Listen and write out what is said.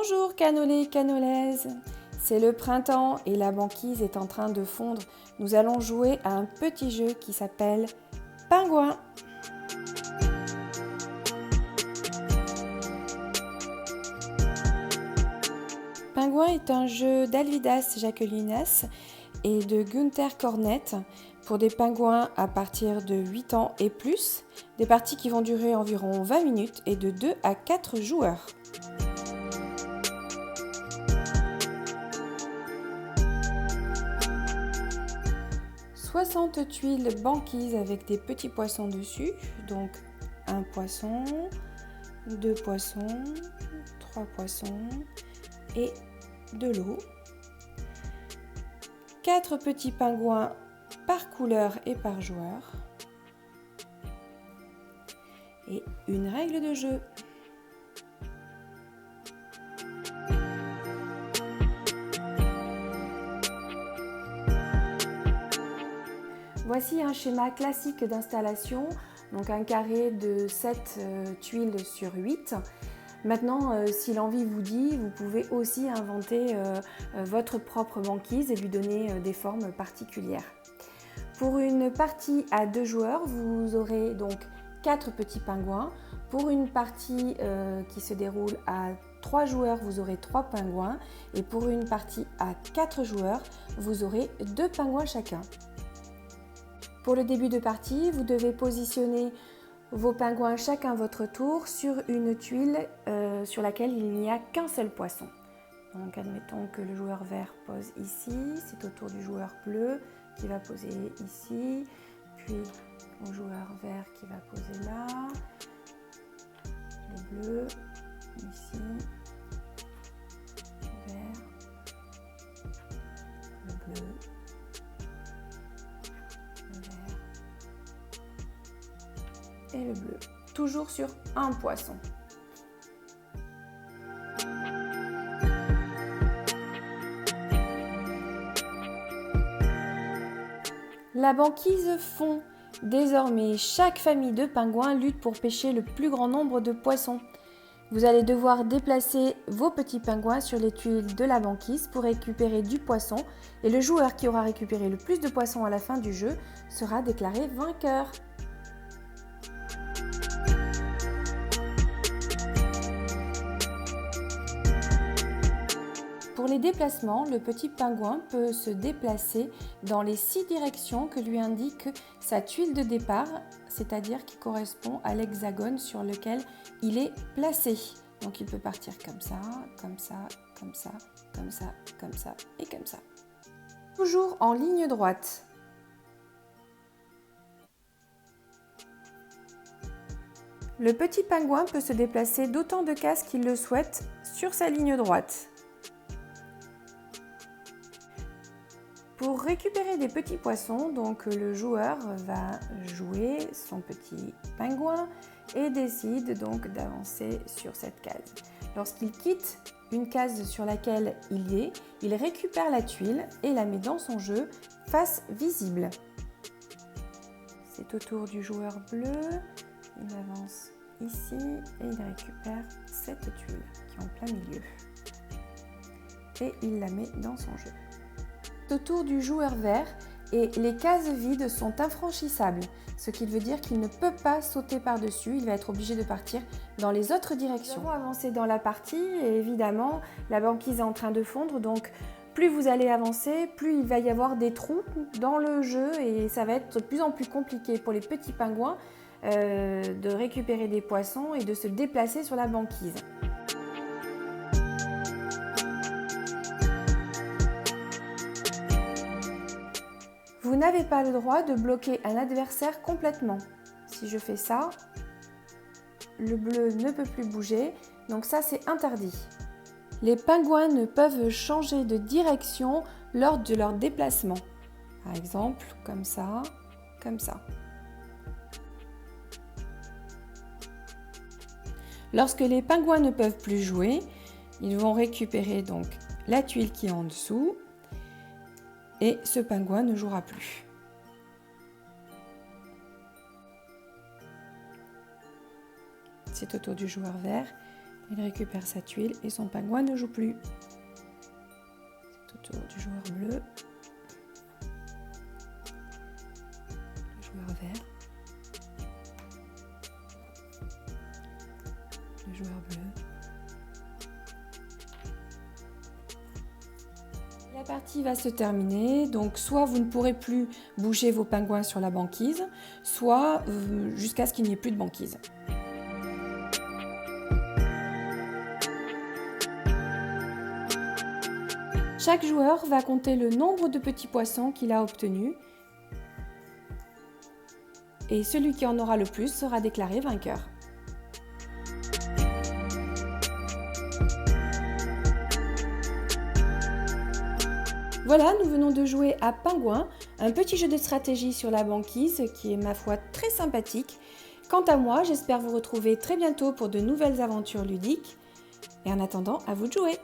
Bonjour canolés et canolaises, c'est le printemps et la banquise est en train de fondre. Nous allons jouer à un petit jeu qui s'appelle Pingouin. Pingouin est un jeu d'Alvidas Jacquelinas et de Günther Cornett pour des pingouins à partir de 8 ans et plus, des parties qui vont durer environ 20 minutes et de 2 à 4 joueurs. « 60 tuiles banquises avec des petits poissons dessus, donc un poisson, 2 poissons, 3 poissons et de l'eau. 4 petits pingouins par couleur et par joueur. Et une règle de jeu. Voici un schéma classique d'installation, donc un carré de 7 tuiles sur 8. Maintenant, si l'envie vous dit, vous pouvez aussi inventer votre propre banquise et lui donner des formes particulières. Pour une partie à 2 joueurs, vous aurez donc 4 petits pingouins. Pour une partie qui se déroule à 3 joueurs, vous aurez 3 pingouins. Et pour une partie à 4 joueurs, vous aurez 2 pingouins chacun. Pour le début de partie, vous devez positionner vos pingouins chacun votre tour sur une tuile sur laquelle il n'y a qu'un seul poisson. Donc admettons que le joueur vert pose ici, c'est au tour du joueur bleu qui va poser ici, puis au joueur vert qui va poser là, le bleu ici, le vert, le bleu, le vert et le bleu, toujours sur un poisson. La banquise fond. Désormais, chaque famille de pingouins lutte pour pêcher le plus grand nombre de poissons. Vous allez devoir déplacer vos petits pingouins sur les tuiles de la banquise pour récupérer du poisson et le joueur qui aura récupéré le plus de poissons à la fin du jeu sera déclaré vainqueur. Pour les déplacements, le petit pingouin peut se déplacer dans les 6 directions que lui indique sa tuile de départ, c'est-à-dire qui correspond à l'hexagone sur lequel il est placé. Donc il peut partir comme ça, comme ça, comme ça, comme ça, comme ça et comme ça. Toujours en ligne droite. Le petit pingouin peut se déplacer d'autant de cases qu'il le souhaite sur sa ligne droite. Pour récupérer des petits poissons, donc le joueur va jouer son petit pingouin et décide donc d'avancer sur cette case. Lorsqu'il quitte une case sur laquelle il est, il récupère la tuile et la met dans son jeu face visible. C'est au tour du joueur bleu, il avance ici et il récupère cette tuile qui est en plein milieu. Et il la met dans son jeu. Au tour du joueur vert et les cases vides sont infranchissables, ce qui veut dire qu'il ne peut pas sauter par-dessus, il va être obligé de partir dans les autres directions. Nous avons avancé dans la partie et évidemment la banquise est en train de fondre, donc plus vous allez avancer, plus il va y avoir des trous dans le jeu et ça va être de plus en plus compliqué pour les petits pingouins de récupérer des poissons et de se déplacer sur la banquise. Vous n'avez pas le droit de bloquer un adversaire complètement. Si je fais ça, le bleu ne peut plus bouger, donc ça c'est interdit. Les pingouins ne peuvent changer de direction lors de leur déplacement. Par exemple, comme ça, comme ça. Lorsque les pingouins ne peuvent plus jouer, ils vont récupérer donc la tuile qui est en dessous. Et ce pingouin ne jouera plus. C'est au tour du joueur vert Il récupère sa tuile et son pingouin ne joue plus. C'est au tour du joueur bleu. Le joueur vert. Le joueur bleu. La partie va se terminer, donc soit vous ne pourrez plus bouger vos pingouins sur la banquise, soit jusqu'à ce qu'il n'y ait plus de banquise. Chaque joueur va compter le nombre de petits poissons qu'il a obtenus et celui qui en aura le plus sera déclaré vainqueur. Voilà, nous venons de jouer à Pingouin, un petit jeu de stratégie sur la banquise qui est ma foi très sympathique. Quant à moi, j'espère vous retrouver très bientôt pour de nouvelles aventures ludiques. Et en attendant, à vous de jouer!